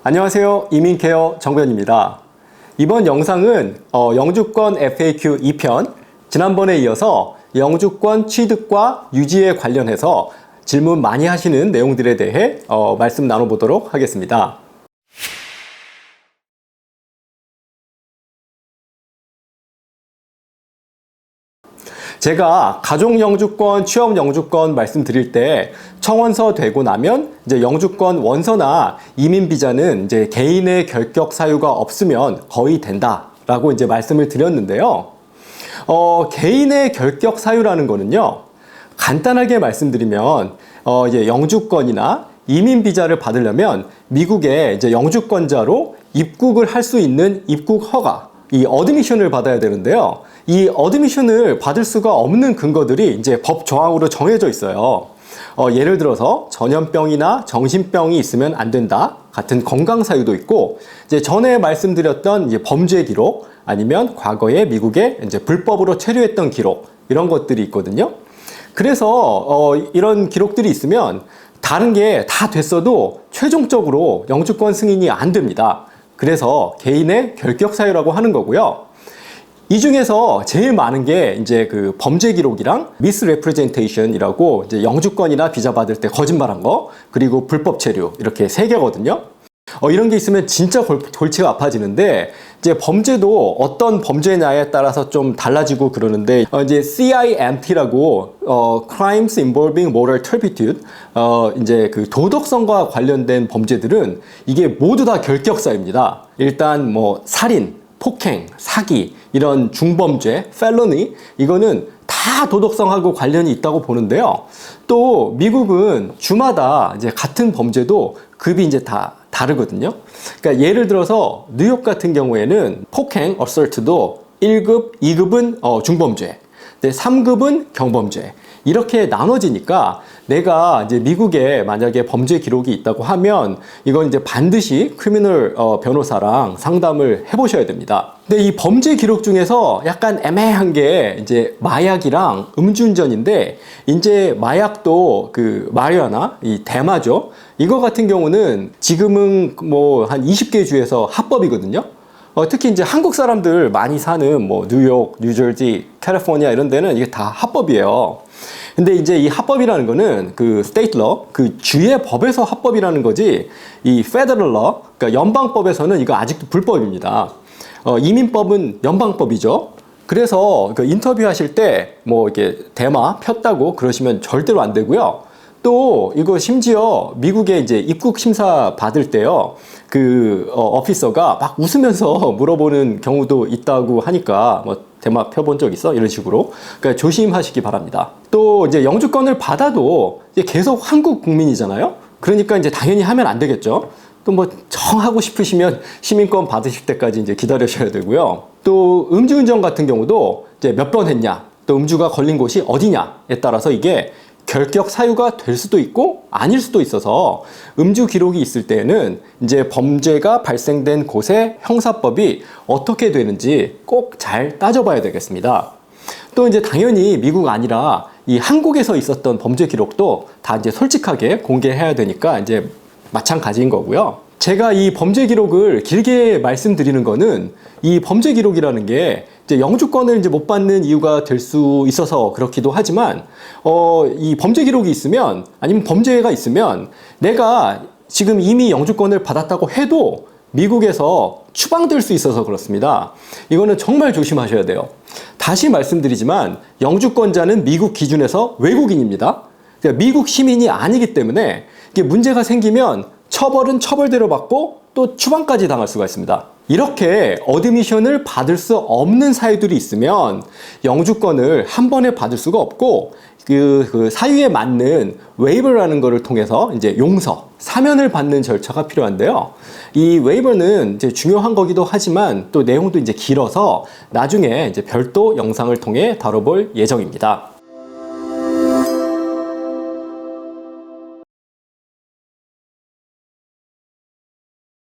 안녕하세요. 이민케어 정변입니다. 이번 영상은 영주권 FAQ 2편, 지난번에 이어서 영주권 취득과 유지에 관련해서 질문 많이 하시는 내용들에 대해 말씀 나눠보도록 하겠습니다. 제가 가족 영주권, 취업 영주권 말씀드릴 때 청원서 되고 나면 이제 영주권 원서나 이민 비자는 이제 개인의 결격 사유가 없으면 거의 된다라고 이제 말씀을 드렸는데요. 개인의 결격 사유라는 거는요, 간단하게 말씀드리면 이제 영주권이나 이민 비자를 받으려면 미국에 이제 영주권자로 입국을 할 수 있는 입국 허가, 이 어드미션을 받아야 되는데요. 이 어드미션을 받을 수가 없는 근거들이 이제 법 조항으로 정해져 있어요. 예를 들어서 전염병이나 정신병이 있으면 안 된다 같은 건강 사유도 있고, 이제 전에 말씀드렸던 이제 범죄 기록 아니면 과거에 미국에 이제 불법으로 체류했던 기록, 이런 것들이 있거든요. 그래서 이런 기록들이 있으면 다른 게 다 됐어도 최종적으로 영주권 승인이 안 됩니다. 그래서 개인의 결격 사유라고 하는 거고요. 이 중에서 제일 많은 게 이제 그 범죄 기록이랑 misrepresentation이라고 이제 영주권이나 비자 받을 때 거짓말한 거, 그리고 불법 체류, 이렇게 세 개거든요. 이런 게 있으면 진짜 골치가 아파지는데, 이제 범죄도 어떤 범죄냐에 따라서 좀 달라지고 그러는데, 이제 CIMT라고 Crimes Involving Moral Turpitude, 이제 그 도덕성과 관련된 범죄들은 이게 모두 다 결격사유입니다. 일단 뭐 살인, 폭행, 사기, 이런 중범죄, felony, 이거는 다 도덕성하고 관련이 있다고 보는데요. 또 미국은 주마다 이제 같은 범죄도 급이 이제 다 다르거든요. 그러니까 예를 들어서 뉴욕 같은 경우에는 폭행, assault도 1급, 2급은 중범죄, 3급은 경범죄, 이렇게 나눠지니까 내가 이제 미국에 만약에 범죄 기록이 있다고 하면 이건 이제 반드시 크리미널 변호사랑 상담을 해보셔야 됩니다. 근데 이 범죄 기록 중에서 약간 애매한 게 이제 마약이랑 음주운전인데, 이제 마약도 그 마리화나 이 대마죠. 이거 같은 경우는 지금은 뭐 한 20개 주에서 합법이거든요. 특히 이제 한국 사람들 많이 사는 뭐 뉴욕, 뉴저지, 캘리포니아 이런 데는 이게 다 합법이에요. 근데 이제 이 합법이라는 거는 그 state law, 그 주의 법에서 합법이라는 거지, 이 federal law, 그러니까 연방법에서는 이거 아직도 불법입니다. 이민법은 연방법이죠. 그래서 그 인터뷰 하실 때 뭐 이렇게 대마 폈다고 그러시면 절대로 안 되고요. 또 이거 심지어 미국에 이제 입국 심사 받을 때요, 그 오피서가 막 웃으면서 물어보는 경우도 있다고 하니까 뭐 대마 펴본 적 있어? 이런 식으로. 그러니까 조심하시기 바랍니다. 또 이제 영주권을 받아도 이제 계속 한국 국민이잖아요. 그러니까 이제 당연히 하면 안 되겠죠. 또 뭐 정하고 싶으시면 시민권 받으실 때까지 이제 기다리셔야 되고요. 또 음주운전 같은 경우도 이제 몇 번 했냐, 또 음주가 걸린 곳이 어디냐에 따라서 이게 결격 사유가 될 수도 있고 아닐 수도 있어서, 음주 기록이 있을 때는 이제 범죄가 발생된 곳의 형사법이 어떻게 되는지 꼭 잘 따져봐야 되겠습니다. 또 이제 당연히 미국 아니라 이 한국에서 있었던 범죄 기록도 다 이제 솔직하게 공개해야 되니까 이제 마찬가지인 거고요. 제가 이 범죄 기록을 길게 말씀드리는 거는, 이 범죄 기록이라는 게 이제 영주권을 이제 못 받는 이유가 될 수 있어서 그렇기도 하지만, 이 범죄 기록이 있으면, 아니면 범죄가 있으면 내가 지금 이미 영주권을 받았다고 해도 미국에서 추방될 수 있어서 그렇습니다. 이거는 정말 조심하셔야 돼요. 다시 말씀드리지만 영주권자는 미국 기준에서 외국인입니다. 그러니까 미국 시민이 아니기 때문에 이게 문제가 생기면 처벌은 처벌대로 받고 또 추방까지 당할 수가 있습니다. 이렇게 어드미션을 받을 수 없는 사유들이 있으면 영주권을 한 번에 받을 수가 없고, 그 사유에 맞는 웨이버라는 거를 통해서 이제 용서, 사면을 받는 절차가 필요한데요. 이 웨이버는 이제 중요한 거기도 하지만 또 내용도 이제 길어서 나중에 이제 별도 영상을 통해 다뤄볼 예정입니다.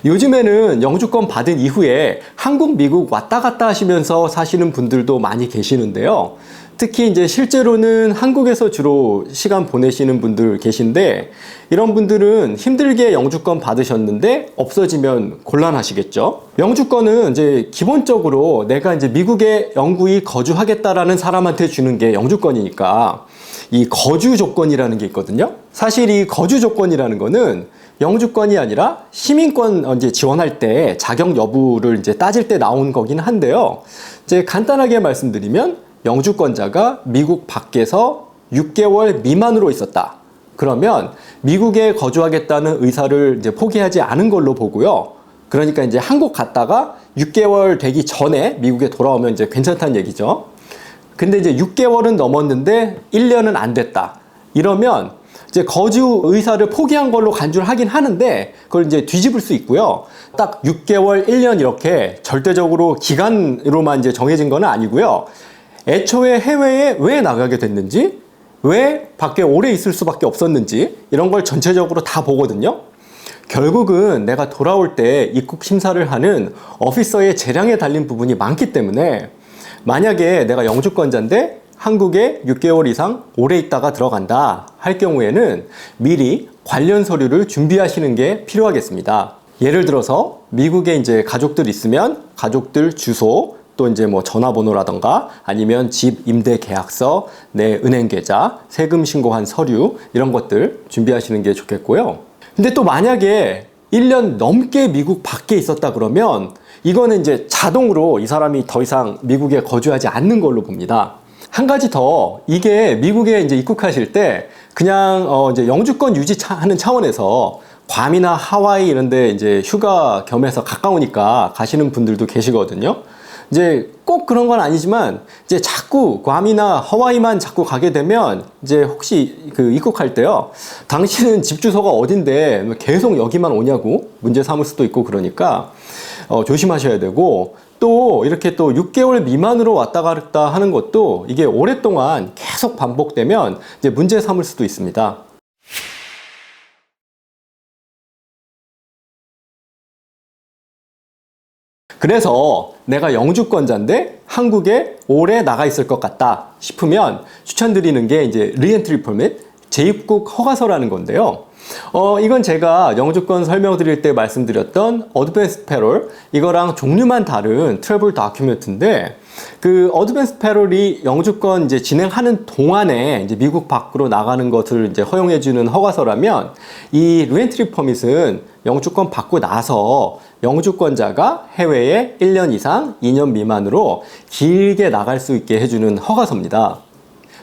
요즘에는 영주권 받은 이후에 한국, 미국 왔다 갔다 하시면서 사시는 분들도 많이 계시는데요. 특히 이제 실제로는 한국에서 주로 시간 보내시는 분들 계신데 이런 분들은 힘들게 영주권 받으셨는데 없어지면 곤란하시겠죠. 영주권은 이제 기본적으로 내가 이제 미국에 영구히 거주하겠다라는 사람한테 주는 게 영주권이니까 이 거주 조건이라는 게 있거든요. 사실 이 거주 조건이라는 거는 영주권이 아니라 시민권 이제 지원할 때 자격 여부를 이제 따질 때 나온 거긴 한데요. 이제 간단하게 말씀드리면 영주권자가 미국 밖에서 6개월 미만으로 있었다. 그러면 미국에 거주하겠다는 의사를 이제 포기하지 않은 걸로 보고요. 그러니까 이제 한국 갔다가 6개월 되기 전에 미국에 돌아오면 이제 괜찮다는 얘기죠. 근데 이제 6개월은 넘었는데 1년은 안 됐다. 이러면 이제 거주 의사를 포기한 걸로 간주를 하긴 하는데 그걸 이제 뒤집을 수 있고요. 딱 6개월, 1년 이렇게 절대적으로 기간으로만 이제 정해진 건 아니고요. 애초에 해외에 왜 나가게 됐는지, 왜 밖에 오래 있을 수밖에 없었는지 이런 걸 전체적으로 다 보거든요. 결국은 내가 돌아올 때 입국 심사를 하는 오피서의 재량에 달린 부분이 많기 때문에 만약에 내가 영주권자인데 한국에 6개월 이상 오래 있다가 들어간다 할 경우에는 미리 관련 서류를 준비하시는 게 필요하겠습니다. 예를 들어서 미국에 이제 가족들 있으면 가족들 주소, 또 이제 뭐 전화번호라던가 아니면 집 임대 계약서, 내 은행 계좌, 세금 신고한 서류 이런 것들 준비하시는 게 좋겠고요. 근데 또 만약에 1년 넘게 미국 밖에 있었다 그러면 이거는 이제 자동으로 이 사람이 더 이상 미국에 거주하지 않는 걸로 봅니다. 한 가지 더, 이게 미국에 이제 입국하실 때 그냥 이제 영주권 유지하는 차원에서 괌이나 하와이 이런 데 이제 휴가 겸해서 가까우니까 가시는 분들도 계시거든요. 이제 꼭 그런 건 아니지만 이제 자꾸 괌이나 하와이만 자꾸 가게 되면 이제 혹시 그 입국할 때요, 당신은 집 주소가 어딘데 계속 여기만 오냐고 문제 삼을 수도 있고 그러니까 조심하셔야 되고, 또 이렇게 또 6개월 미만으로 왔다 갔다 하는 것도 이게 오랫동안 계속 반복되면 이제 문제 삼을 수도 있습니다. 그래서 내가 영주권자인데 한국에 오래 나가 있을 것 같다 싶으면 추천드리는 게 이제 리엔트리 퍼밋, 재입국 허가서라는 건데요. 이건 제가 영주권 설명드릴 때 말씀드렸던 어드밴스 패롤, 이거랑 종류만 다른 트래블 다큐멘트인데, 그 어드밴스 패롤이 영주권 이제 진행하는 동안에 이제 미국 밖으로 나가는 것을 이제 허용해주는 허가서라면, 이 리엔트리 퍼밋은 영주권 받고 나서 영주권자가 해외에 1년 이상 2년 미만으로 길게 나갈 수 있게 해주는 허가서입니다.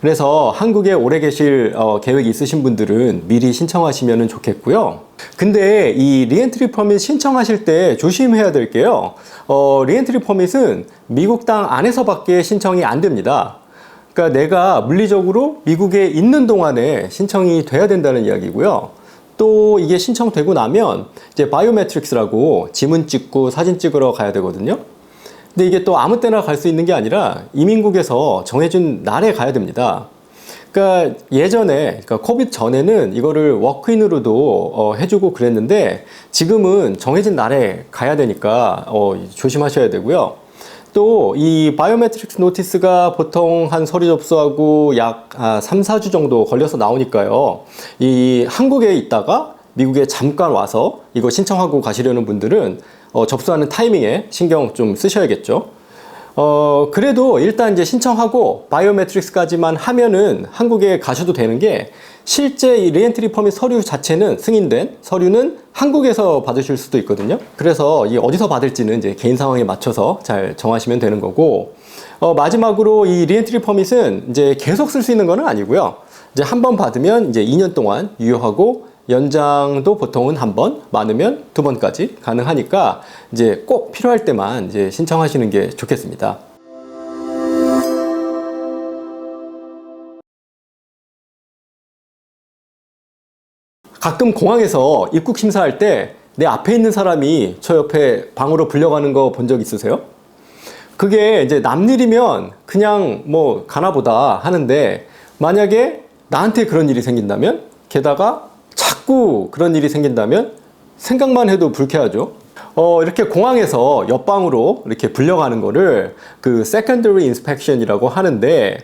그래서 한국에 오래 계실 계획이 있으신 분들은 미리 신청하시면 좋겠고요. 근데 이 리엔트리 퍼밋 신청하실 때 조심해야 될 게요. 리엔트리 퍼밋은 미국 땅 안에서밖에 신청이 안 됩니다. 그러니까 내가 물리적으로 미국에 있는 동안에 신청이 돼야 된다는 이야기고요. 또 이게 신청되고 나면 이제 바이오메트릭스라고 지문 찍고 사진 찍으러 가야 되거든요. 근데 이게 또 아무 때나 갈 수 있는 게 아니라 이민국에서 정해준 날에 가야 됩니다. 그러니까 예전에, 그러니까 코비드 전에는 이거를 워크인으로도 해주고 그랬는데 지금은 정해진 날에 가야 되니까 조심하셔야 되고요. 또 이 바이오메트릭스 노티스가 보통 한 서류 접수하고 약 3, 4주 정도 걸려서 나오니까요. 이 한국에 있다가 미국에 잠깐 와서 이거 신청하고 가시려는 분들은 접수하는 타이밍에 신경 좀 쓰셔야겠죠. 그래도 일단 이제 신청하고 바이오메트릭스까지만 하면은 한국에 가셔도 되는 게, 실제 이 리엔트리 퍼밋 서류 자체는 승인된 서류는 한국에서 받으실 수도 있거든요. 그래서 이 어디서 받을지는 이제 개인 상황에 맞춰서 잘 정하시면 되는 거고, 마지막으로 이 리엔트리 퍼밋은 이제 계속 쓸 수 있는 건 아니고요. 이제 한 번 받으면 이제 2년 동안 유효하고, 연장도 보통은 한 번, 많으면 2번까지 가능하니까 이제 꼭 필요할 때만 이제 신청하시는 게 좋겠습니다. 가끔 공항에서 입국 심사할 때 내 앞에 있는 사람이 저 옆에 방으로 불려가는 거 본 적 있으세요? 그게 이제 남일이면 그냥 뭐 가나보다 하는데, 만약에 나한테 그런 일이 생긴다면, 게다가 자꾸 그런 일이 생긴다면 생각만 해도 불쾌하죠. 이렇게 공항에서 옆방으로 이렇게 불려가는 거를 그 secondary inspection이라고 하는데,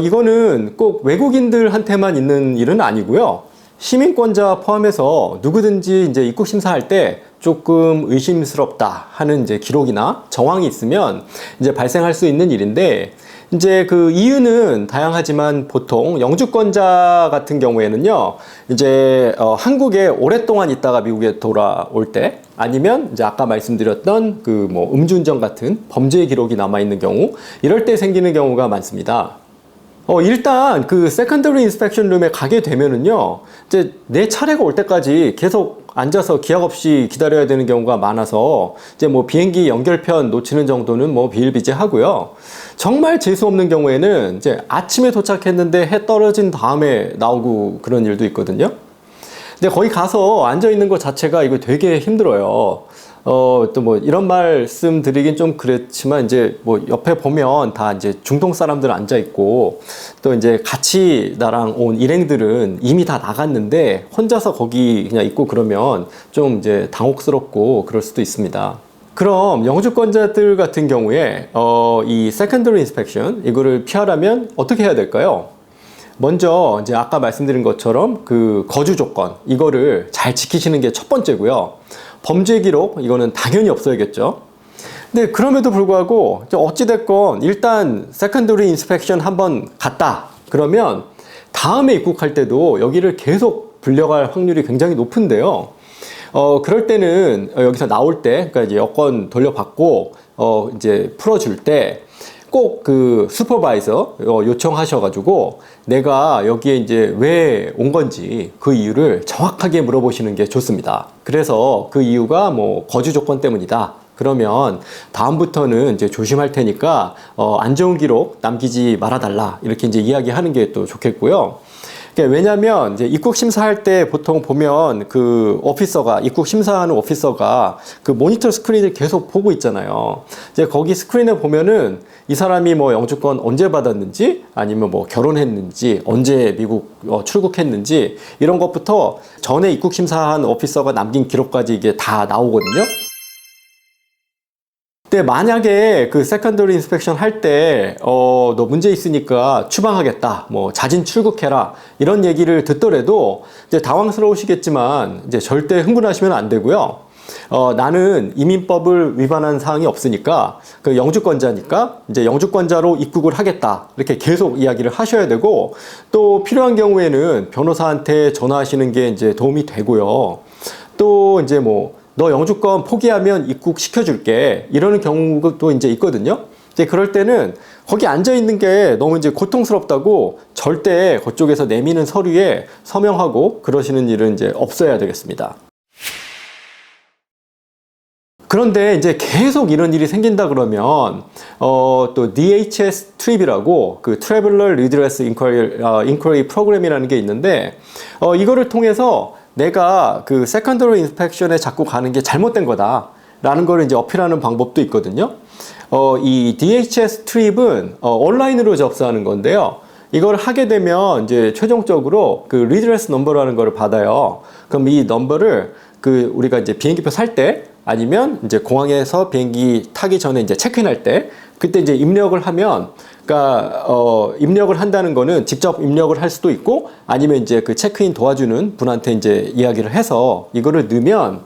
이거는 꼭 외국인들한테만 있는 일은 아니고요. 시민권자 포함해서 누구든지 이제 입국 심사할 때 조금 의심스럽다 하는 이제 기록이나 정황이 있으면 이제 발생할 수 있는 일인데, 이제 그 이유는 다양하지만 보통 영주권자 같은 경우에는요, 이제 한국에 오랫동안 있다가 미국에 돌아올 때, 아니면 이제 아까 말씀드렸던 그 뭐 음주운전 같은 범죄 기록이 남아 있는 경우, 이럴 때 생기는 경우가 많습니다. 일단 그 세컨더리 인스펙션 룸에 가게 되면은요, 이제 내 차례가 올 때까지 계속 앉아서 기약 없이 기다려야 되는 경우가 많아서 이제 뭐 비행기 연결편 놓치는 정도는 뭐 비일비재하고요. 정말 재수 없는 경우에는 이제 아침에 도착했는데 해 떨어진 다음에 나오고 그런 일도 있거든요. 근데 거기 가서 앉아 있는 것 자체가 이거 되게 힘들어요. 또 뭐 이런 말씀 드리긴 좀 그렇지만, 이제 뭐 옆에 보면 다 이제 중동 사람들 앉아 있고, 또 이제 같이 나랑 온 일행들은 이미 다 나갔는데 혼자서 거기 그냥 있고 그러면 좀 이제 당혹스럽고 그럴 수도 있습니다. 그럼 영주권자들 같은 경우에 이 secondary inspection 이거를 피하려면 어떻게 해야 될까요? 먼저 이제 아까 말씀드린 것처럼 그 거주 조건 이거를 잘 지키시는 게 첫 번째고요. 범죄 기록 이거는 당연히 없어야겠죠. 근데 그럼에도 불구하고 어찌됐건 일단 세컨더리 인스펙션 한번 갔다 그러면 다음에 입국할 때도 여기를 계속 불려갈 확률이 굉장히 높은데요. 그럴 때는 여기서 나올 때, 그러니까 이제 여권 돌려받고 이제 풀어줄 때 꼭 그 슈퍼바이저 요청하셔가지고 내가 여기에 이제 왜 온 건지 그 이유를 정확하게 물어보시는 게 좋습니다. 그래서 그 이유가 뭐 거주 조건 때문이다. 그러면 다음부터는 이제 조심할 테니까 안 좋은 기록 남기지 말아달라 이렇게 이제 이야기하는 게 또 좋겠고요. 왜냐면 이제 입국 심사할 때 보통 보면 그 오피서가 입국 심사하는 오피서가 그 모니터 스크린을 계속 보고 있잖아요. 이제 거기 스크린에 보면은 이 사람이 뭐 영주권 언제 받았는지 아니면 뭐 결혼했는지 언제 미국 출국했는지 이런 것부터 전에 입국 심사한 오피서가 남긴 기록까지 이게 다 나오거든요. 근데 만약에 그 세컨더리 인스펙션 할 때 너 문제 있으니까 추방하겠다, 뭐 자진 출국해라 이런 얘기를 듣더라도 이제 당황스러우시겠지만 이제 절대 흥분하시면 안 되고요. 나는 이민법을 위반한 사항이 없으니까 그 영주권자니까 이제 영주권자로 입국을 하겠다 이렇게 계속 이야기를 하셔야 되고, 또 필요한 경우에는 변호사한테 전화하시는 게 이제 도움이 되고요. 또 이제 뭐 너 영주권 포기하면 입국시켜줄게 이러는 경우도 이제 있거든요. 이제 그럴 때는 거기 앉아 있는 게 너무 이제 고통스럽다고 절대 그쪽에서 내미는 서류에 서명하고 그러시는 일은 이제 없어야 되겠습니다. 그런데 이제 계속 이런 일이 생긴다 그러면 또 DHS 트립이라고 그 Traveler Redress Inquiry 프로그램이라는 게 있는데 이거를 통해서 내가 그 세컨더리 인스펙션에 자꾸 가는 게 잘못된 거다 라는 걸 이제 어필하는 방법도 있거든요. 이 DHS 트립은 온라인으로 접수하는 건데요. 이걸 하게 되면 이제 최종적으로 그 리드레스 넘버라는 걸 받아요. 그럼 이 넘버를 그 우리가 이제 비행기표 살 때 아니면 이제 공항에서 비행기 타기 전에 이제 체크인할 때 그때 이제 입력을 하면, 그러니까 입력을 한다는 거는 직접 입력을 할 수도 있고 아니면 이제 그 체크인 도와주는 분한테 이제 이야기를 해서 이거를 넣으면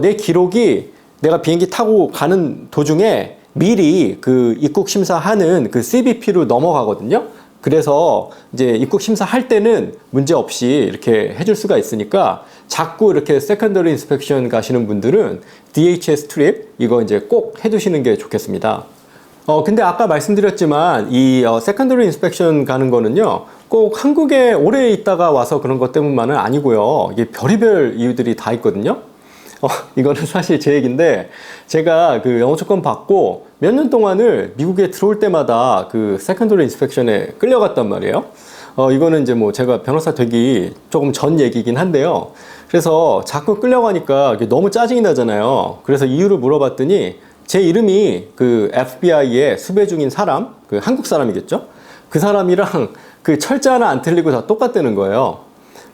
내 기록이 내가 비행기 타고 가는 도중에 미리 그 입국 심사하는 그 CBP로 넘어가거든요. 그래서 이제 입국 심사할 때는 문제 없이 이렇게 해줄 수가 있으니까 자꾸 이렇게 세컨더리 인스펙션 가시는 분들은 DHS 트립 이거 이제 꼭 해두시는 게 좋겠습니다. 근데 아까 말씀드렸지만 이 세컨더리 인스펙션 가는 거는요 꼭 한국에 오래 있다가 와서 그런 것 때문만은 아니고요. 이게 별의별 이유들이 다 있거든요. 이거는 사실 제 얘기인데 제가 그 영어조건 받고 몇 년 동안을 미국에 들어올 때마다 그 세컨더리 인스펙션에 끌려갔단 말이에요. 이거는 이제 뭐 제가 변호사 되기 조금 전 얘기긴 한데요. 그래서 자꾸 끌려가니까 너무 짜증이 나잖아요. 그래서 이유를 물어봤더니 제 이름이 그 FBI에 수배 중인 사람, 그 한국 사람이겠죠? 그 사람이랑 그 철자 하나 안 틀리고 다 똑같다는 거예요.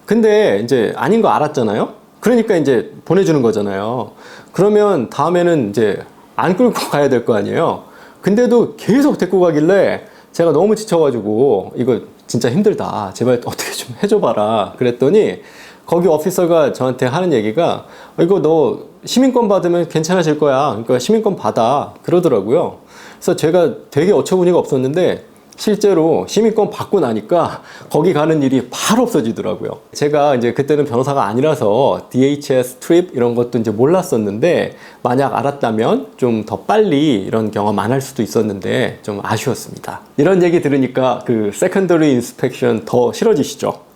근데 이제 아닌 거 알았잖아요? 그러니까 이제 보내주는 거잖아요. 그러면 다음에는 이제 안 끌고 가야 될 거 아니에요? 근데도 계속 데리고 가길래 제가 너무 지쳐가지고 이거 진짜 힘들다. 제발 어떻게 좀 해줘봐라. 그랬더니 거기 오피서가 저한테 하는 얘기가 이거 너 시민권 받으면 괜찮아질 거야. 그러니까 시민권 받아. 그러더라고요. 그래서 제가 되게 어처구니가 없었는데 실제로 시민권 받고 나니까 거기 가는 일이 바로 없어지더라고요. 제가 이제 그때는 변호사가 아니라서 DHS 트립 이런 것도 이제 몰랐었는데 만약 알았다면 좀 더 빨리 이런 경험 안 할 수도 있었는데 좀 아쉬웠습니다. 이런 얘기 들으니까 그 세컨더리 인스펙션 더 싫어지시죠?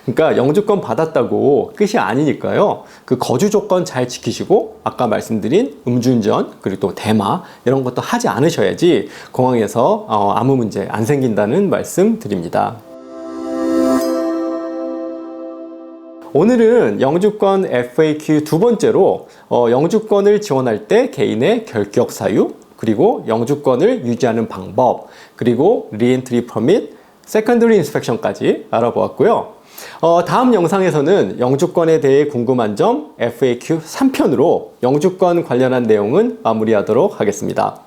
그러니까 영주권 받았다고 끝이 아니니까요. 그 거주 조건 잘 지키시고 아까 말씀드린 음주운전 그리고 또 대마 이런 것도 하지 않으셔야지 공항에서 아무 문제 안 생긴다는 말씀 드립니다. 오늘은 영주권 FAQ 두 번째로 영주권을 지원할 때 개인의 결격 사유 그리고 영주권을 유지하는 방법 그리고 리엔트리 퍼밋 세컨더리 인스펙션까지 알아보았고요. 다음 영상에서는 영주권에 대해 궁금한 점 FAQ 3편으로 영주권 관련한 내용은 마무리하도록 하겠습니다.